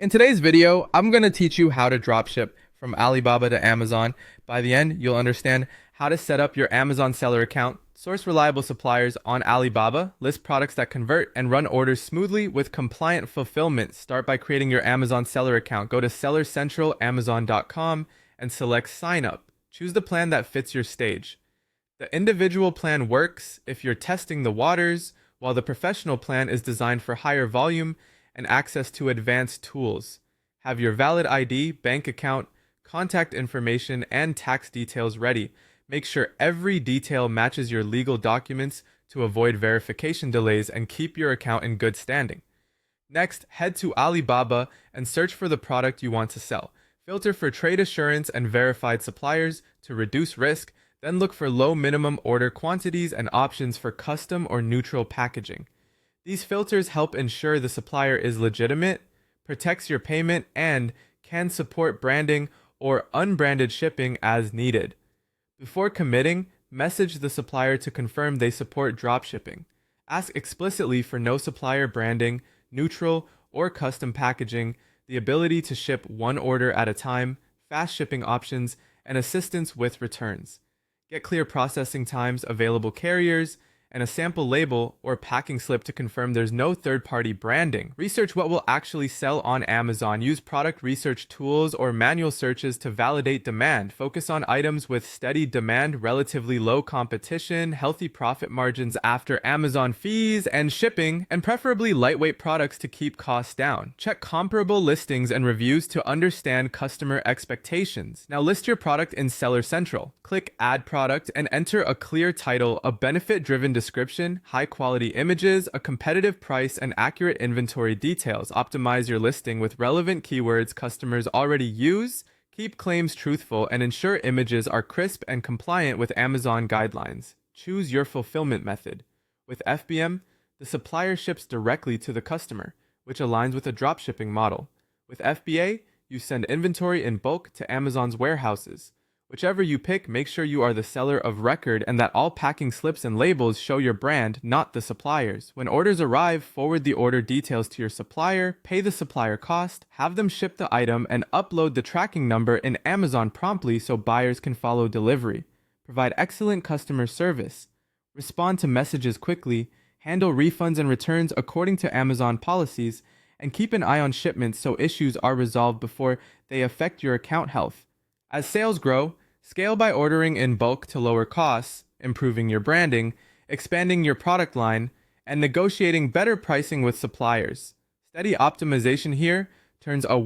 In today's video, I'm going to teach you how to dropship from Alibaba to Amazon. By the end, you'll understand how to set up your Amazon seller account, source reliable suppliers on Alibaba, list products that convert, and run orders smoothly with compliant fulfillment. Start by creating your Amazon seller account. Go to sellercentralamazon.com and select sign up. Choose the plan that fits your stage. The individual plan works if you're testing the waters, while the professional plan is designed for higher volume and access to advanced tools. Have your valid ID, bank account, contact information, and tax details ready. Make sure every detail matches your legal documents to avoid verification delays and keep your account in good standing. Next, head to Alibaba and search for the product you want to sell. Filter for trade assurance and verified suppliers to reduce risk, then look for low minimum order quantities and options for custom or neutral packaging. These filters help ensure the supplier is legitimate, protects your payment, and can support branding or unbranded shipping as needed. Before committing, message the supplier to confirm they support dropshipping. Ask explicitly for no supplier branding, neutral, or custom packaging, the ability to ship one order at a time, fast shipping options, and assistance with returns. Get clear processing times, available carriers, and a sample label or packing slip to confirm there's no third-party branding. Research what will actually sell on Amazon. Use product research tools or manual searches to validate demand. Focus on items with steady demand, relatively low competition, healthy profit margins after Amazon fees and shipping, and preferably lightweight products to keep costs down. Check comparable listings and reviews to understand customer expectations. Now list your product in Seller Central. Click Add Product and enter a clear title, a benefit-driven description, high-quality images, a competitive price, and accurate inventory details. Optimize your listing with relevant keywords customers already use. Keep claims truthful and ensure images are crisp and compliant with Amazon guidelines. Choose your fulfillment method. With FBM, the supplier ships directly to the customer, which aligns with a dropshipping model. With FBA, you send inventory in bulk to Amazon's warehouses. Whichever you pick, make sure you are the seller of record and that all packing slips and labels show your brand, not the supplier's. When orders arrive, forward the order details to your supplier, pay the supplier cost, have them ship the item, and upload the tracking number in Amazon promptly so buyers can follow delivery. Provide excellent customer service. Respond to messages quickly, handle refunds and returns according to Amazon policies, and keep an eye on shipments so issues are resolved before they affect your account health. As sales grow, scale by ordering in bulk to lower costs, improving your branding, expanding your product line, and negotiating better pricing with suppliers. Steady optimization here turns a